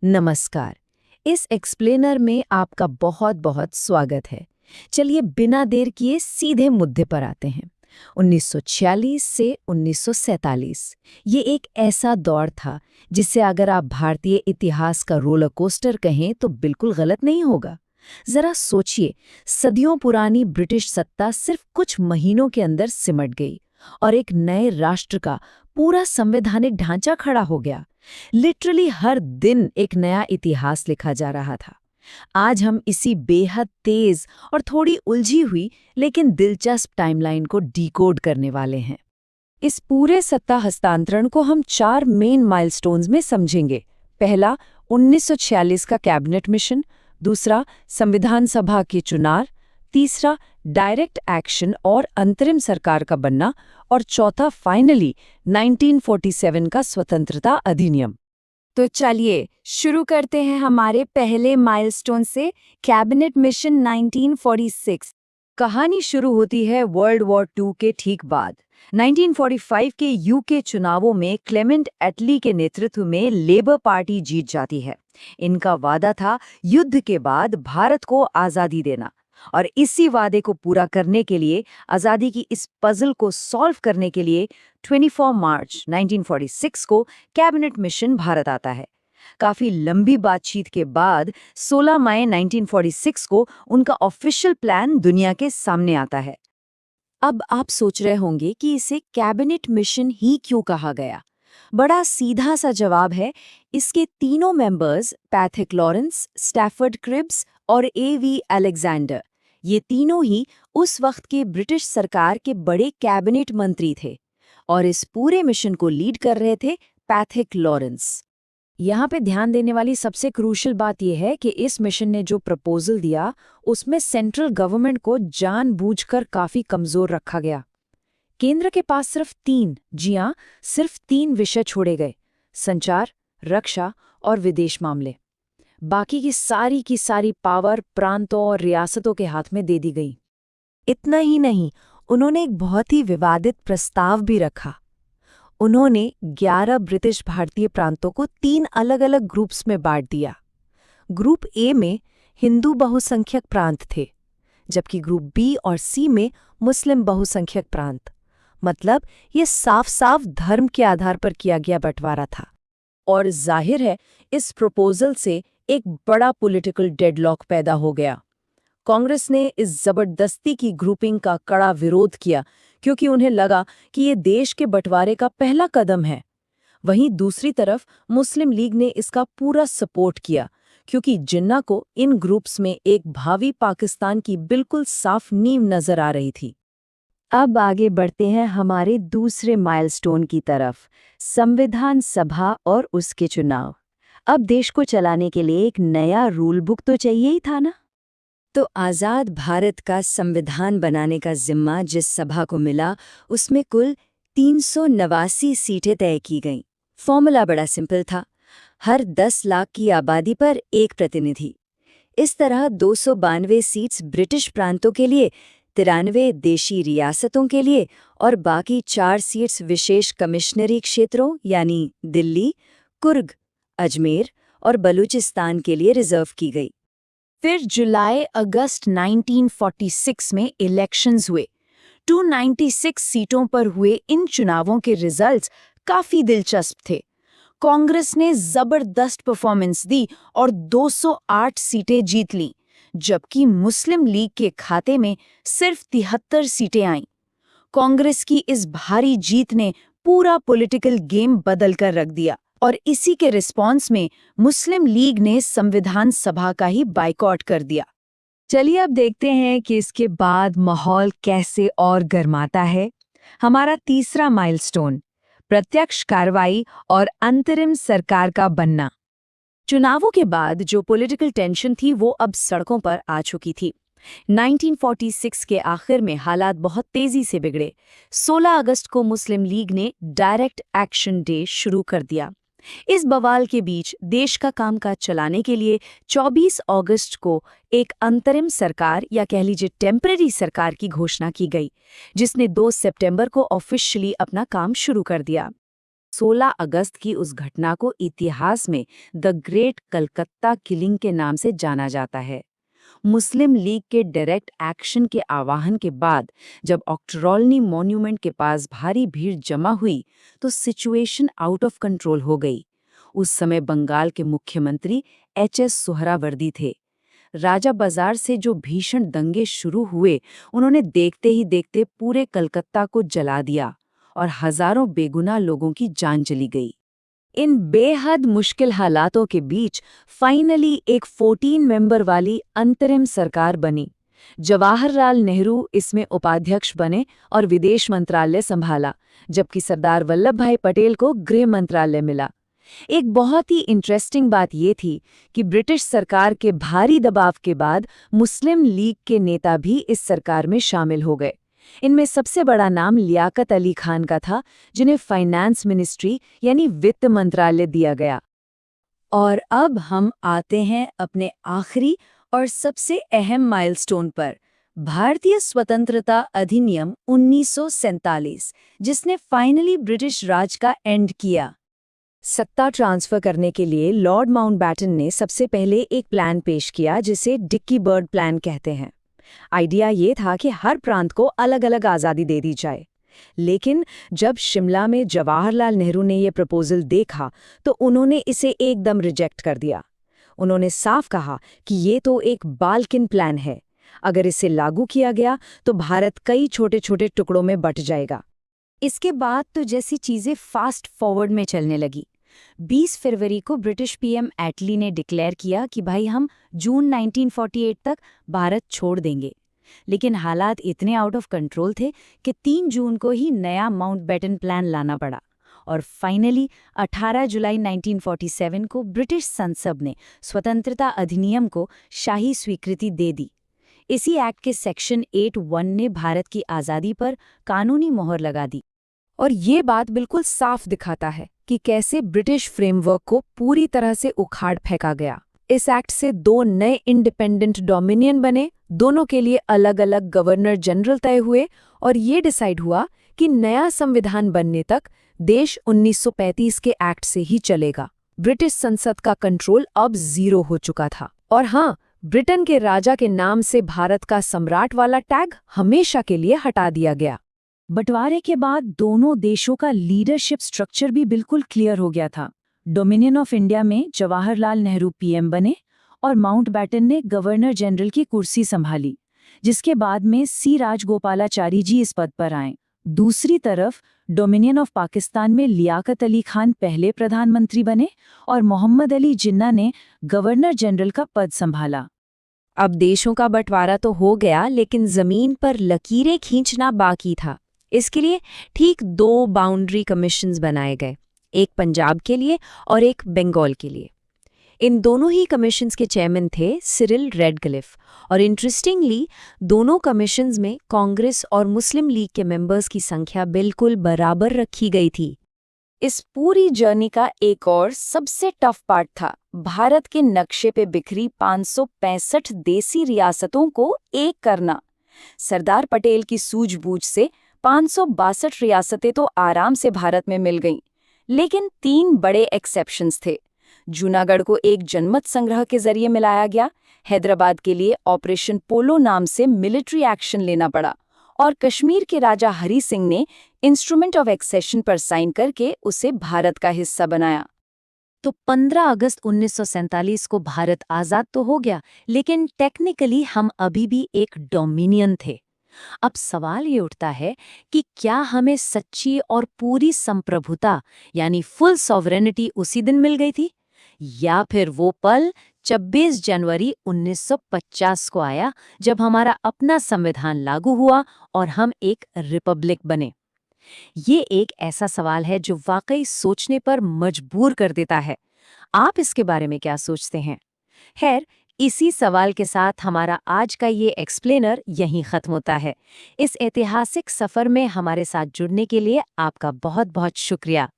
नमस्कार। इस एक्सप्लेनर में आपका बहुत बहुत स्वागत है। चलिए बिना देर किए सीधे मुद्दे पर आते हैं। 1946 से 1947 ये एक ऐसा दौर था जिसे अगर आप भारतीय इतिहास का रोलर कोस्टर कहें तो बिल्कुल गलत नहीं होगा। जरा सोचिए, सदियों पुरानी ब्रिटिश सत्ता सिर्फ कुछ महीनों के अंदर सिमट गई और एक नए राष्ट्र का पूरा संवैधानिक ढांचा खड़ा हो गया। लिटरली हर दिन एक नया इतिहास लिखा जा रहा था। आज हम इसी बेहद तेज और थोड़ी उलझी हुई लेकिन दिलचस्प टाइमलाइन को डिकोड करने वाले हैं। इस पूरे सत्ता हस्तांतरण को हम 4 मेन माइलस्टोन्स में समझेंगे। पहला, 1946 का कैबिनेट मिशन। दूसरा, संविधान सभा के चुनाव। तीसरा, डायरेक्ट एक्शन और अंतरिम सरकार का बनना। और चौथा, फाइनली 1947 का स्वतंत्रता अधिनियम। तो चलिए शुरू करते हैं हमारे पहले माइलस्टोन से, कैबिनेट मिशन 1946। कहानी शुरू होती है वर्ल्ड वॉर II के ठीक बाद। 1945 के यूके चुनावों में क्लेमेंट एटली के नेतृत्व में लेबर पार्टी जीत जाती है। इनका वादा था युद्ध के बाद भारत को आज़ादी देना, और इसी वादे को पूरा करने के लिए, आज़ादी की इस पजल को सॉल्व करने के लिए 24 मार्च 1946 को कैबिनेट मिशन भारत आता है। काफी लंबी बातचीत के बाद 16 मई 1946 को उनका ऑफिशियल प्लान दुनिया के सामने आता है। अब आप सोच रहे होंगे कि इसे कैबिनेट मिशन ही क्यों कहा गया। बड़ा सीधा सा जवाब है, इसके तीनों members Pethick Lawrence, Stafford cribs और A.V. अलेक्जेंडर, ये तीनों ही उस वक्त के ब्रिटिश सरकार के बड़े कैबिनेट मंत्री थे और इस पूरे मिशन को लीड कर रहे थे पैथिक लॉरेंस। यहाँ पे ध्यान देने वाली सबसे क्रूशियल बात यह है कि इस मिशन ने जो प्रपोजल दिया उसमें सेंट्रल गवर्नमेंट को जानबूझकर काफी कमजोर रखा गया। केंद्र के पास सिर्फ तीन विषय छोड़े गए: संचार, रक्षा और विदेश मामले। बाकी की सारी पावर प्रांतों और रियासतों के हाथ में दे दी गई। इतना ही नहीं, उन्होंने एक बहुत ही विवादित प्रस्ताव भी रखा। उन्होंने 11 ब्रिटिश भारतीय प्रांतों को 3 अलग-अलग ग्रुप्स में बांट दिया। ग्रुप ए में हिंदू बहुसंख्यक प्रांत थे, जबकि ग्रुप बी और सी में मुस्लिम बहुसंख्यक प्रांत। मतलब ये साफ-साफ धर्म के आधार पर किया गया बंटवारा था। और जाहिर है, इस प्रपोजल से एक बड़ा पॉलिटिकल डेडलॉक पैदा हो गया। कांग्रेस ने इस जबरदस्ती की ग्रुपिंग का कड़ा विरोध किया, क्योंकि उन्हें लगा कि ये देश के बंटवारे का पहला कदम है। वहीं दूसरी तरफ मुस्लिम लीग ने इसका पूरा सपोर्ट किया, क्योंकि जिन्ना को इन ग्रुप्स में एक भावी पाकिस्तान की बिल्कुल साफ नींव नजर आ रही थी। अब आगे बढ़ते हैं हमारे दूसरे माइलस्टोन की तरफ, संविधान सभा और उसके चुनाव। अब देश को चलाने के लिए एक नया रूल बुक तो चाहिए ही था ना। तो आज़ाद भारत का संविधान बनाने का जिम्मा जिस सभा को मिला, उसमें कुल 389 सीटें तय की गईं। फॉर्मूला बड़ा सिंपल था, हर 10 लाख की आबादी पर एक प्रतिनिधि। इस तरह 292 सीट्स ब्रिटिश प्रांतों के लिए, 93 देशी रियासतों के लिए और बाकी 4 सीट्स विशेष कमिश्नरी क्षेत्रों यानी दिल्ली, कुर्ग, अजमेर और बलूचिस्तान के लिए रिजर्व की गई। फिर जुलाई-अगस्त 1946 में इलेक्शंस हुए। 296 सीटों पर हुए इन चुनावों के रिजल्ट्स काफी दिलचस्प थे। कांग्रेस ने जबरदस्त परफॉर्मेंस दी और 208 सीटें जीत लीं, जबकि मुस्लिम लीग के खाते में सिर्फ 73 सीटें आईं। कांग्रेस की इस भारी जीत ने पूरा पॉलिटिकल गेम बदल कर रख दिया, और इसी के रिस्पॉन्स में मुस्लिम लीग ने संविधान सभा का ही बाइकॉट कर दिया। चलिए अब देखते हैं कि इसके बाद माहौल कैसे और गर्माता है। हमारा तीसरा माइलस्टोन, प्रत्यक्ष कार्रवाई और अंतरिम सरकार का बनना। चुनावों के बाद जो पॉलिटिकल टेंशन थी वो अब सड़कों पर आ चुकी थी। 1946 के आखिर में हालात बहुत तेजी से बिगड़े। 16 अगस्त को मुस्लिम लीग ने डायरेक्ट एक्शन डे शुरू कर दिया। इस बवाल के बीच देश का कामकाज चलाने के लिए 24 अगस्त को एक अंतरिम सरकार या कह लीजिए टेम्पररी सरकार की घोषणा की गई, जिसने 2 सितंबर को ऑफिशियली अपना काम शुरू कर दिया। 16 अगस्त की उस घटना को इतिहास में द ग्रेट कलकत्ता किलिंग के नाम से जाना जाता है। मुस्लिम लीग के डायरेक्ट एक्शन के आह्वान के बाद जब ऑक्ट्रॉलनी मॉन्यूमेंट के पास भारी भीड़ जमा हुई तो सिचुएशन आउट ऑफ कंट्रोल हो गई। उस समय बंगाल के मुख्यमंत्री एच.एस. सोहरावर्दी थे। राजा बाजार से जो भीषण दंगे शुरू हुए, उन्होंने देखते ही देखते पूरे कलकत्ता को जला दिया और हजारों बेगुनाह लोगों की जान चली गई। इन बेहद मुश्किल हालातों के बीच फाइनली एक 14 मेंबर वाली अंतरिम सरकार बनी। जवाहरलाल नेहरू इसमें उपाध्यक्ष बने और विदेश मंत्रालय संभाला, जबकि सरदार वल्लभ भाई पटेल को गृह मंत्रालय मिला। एक बहुत ही इंटरेस्टिंग बात ये थी कि ब्रिटिश सरकार के भारी दबाव के बाद मुस्लिम लीग के नेता भी इस सरकार में शामिल हो गए। इनमें सबसे बड़ा नाम लियाकत अली खान का था, जिन्हें फाइनेंस मिनिस्ट्री यानी वित्त मंत्रालय दिया गया। और अब हम आते हैं अपने आखिरी और सबसे अहम माइलस्टोन पर, भारतीय स्वतंत्रता अधिनियम 1947, जिसने फाइनली ब्रिटिश राज का एंड किया। सत्ता ट्रांसफर करने के लिए लॉर्ड माउंटबैटन ने सबसे पहले एक प्लान पेश किया, जिसे डिक्की बर्ड प्लान कहते हैं। आइडिया ये था कि हर प्रांत को अलग अलग आज़ादी दे दी जाए। लेकिन जब शिमला में जवाहरलाल नेहरू ने यह प्रपोजल देखा तो उन्होंने इसे एकदम रिजेक्ट कर दिया। उन्होंने साफ कहा कि ये तो एक बाल्किन प्लान है। अगर इसे लागू किया गया तो भारत कई छोटे छोटे टुकड़ों में बंट जाएगा। इसके बाद तो जैसी चीज़ें फास्ट फॉरवर्ड में चलने लगी। 20 फरवरी को ब्रिटिश पीएम एटली ने डिक्लेयर किया कि भाई हम जून 1948 तक भारत छोड़ देंगे। लेकिन हालात इतने आउट ऑफ कंट्रोल थे कि 3 जून को ही नया माउंटबैटन प्लान लाना पड़ा और फाइनली 18 जुलाई 1947 को ब्रिटिश संसद ने स्वतंत्रता अधिनियम को शाही स्वीकृति दे दी। इसी एक्ट के सेक्शन 8(1) ने भारत की आज़ादी पर कानूनी मोहर लगा दी। और ये बात बिल्कुल साफ दिखाता है कि कैसे ब्रिटिश फ्रेमवर्क को पूरी तरह से उखाड़ फेंका गया। इस एक्ट से 2 नए इंडिपेंडेंट डोमिनियन बने, दोनों के लिए अलग अलग गवर्नर जनरल तय हुए और ये डिसाइड हुआ कि नया संविधान बनने तक देश 1935 के एक्ट से ही चलेगा। ब्रिटिश संसद का कंट्रोल अब 0 हो चुका था। और हाँ, ब्रिटेन के राजा के नाम से भारत का सम्राट वाला टैग हमेशा के लिए हटा दिया गया। बंटवारे के बाद दोनों देशों का लीडरशिप स्ट्रक्चर भी बिल्कुल क्लियर हो गया था। डोमिनियन ऑफ इंडिया में जवाहरलाल नेहरू पीएम बने और माउंटबैटन ने गवर्नर जनरल की कुर्सी संभाली, जिसके बाद में सी राजगोपालाचारी जी इस पद पर आए। दूसरी तरफ डोमिनियन ऑफ पाकिस्तान में लियाकत अली खान पहले प्रधानमंत्री बने और मोहम्मद अली जिन्ना ने गवर्नर जनरल का पद संभाला। अब देशों का बंटवारा तो हो गया, लेकिन जमीन पर लकीरें खींचना बाकी था। इसके लिए ठीक 2 बाउंड्री कमीशंस बनाए गए, एक पंजाब के लिए और एक बंगाल के लिए। इन दोनों ही कमीशंस के चेयरमैन थे सिरिल रेडक्लिफ और इंटरेस्टिंगली दोनों कमीशंस में कांग्रेस और मुस्लिम लीग के मेंबर्स की संख्या बिल्कुल बराबर रखी गई थी। इस पूरी जर्नी का एक और सबसे टफ पार्ट था भारत के नक्शे पे बिखरी 565 देसी रियासतों को एक करना। सरदार पटेल की सूझबूझ से 562 रियासतें तो आराम से भारत में मिल गईं, लेकिन 3 बड़े एक्सेप्शंस थे। जूनागढ़ को एक जनमत संग्रह के जरिए मिलाया गया, हैदराबाद के लिए ऑपरेशन पोलो नाम से मिलिट्री एक्शन लेना पड़ा और कश्मीर के राजा हरि सिंह ने इंस्ट्रूमेंट ऑफ एक्सेशन पर साइन करके उसे भारत का हिस्सा बनाया। तो 15 अगस्त 1947 को भारत आज़ाद तो हो गया, लेकिन टेक्निकली हम अभी भी एक डोमिनियन थे। अब सवाल ये उठता है कि क्या हमें सच्ची और पूरी संप्रभुता यानी फुल सॉवरेनिटी उसी दिन मिल गई थी, या फिर वो पल 26 जनवरी 1950 को आया जब हमारा अपना संविधान लागू हुआ और हम एक रिपब्लिक बने। ये एक ऐसा सवाल है जो वाकई सोचने पर मजबूर कर देता है। आप इसके बारे में क्या सोचते हैं? खैर, इसी सवाल के साथ हमारा आज का ये एक्सप्लेनर यहीं खत्म होता है। इस ऐतिहासिक सफर में हमारे साथ जुड़ने के लिए आपका बहुत बहुत शुक्रिया।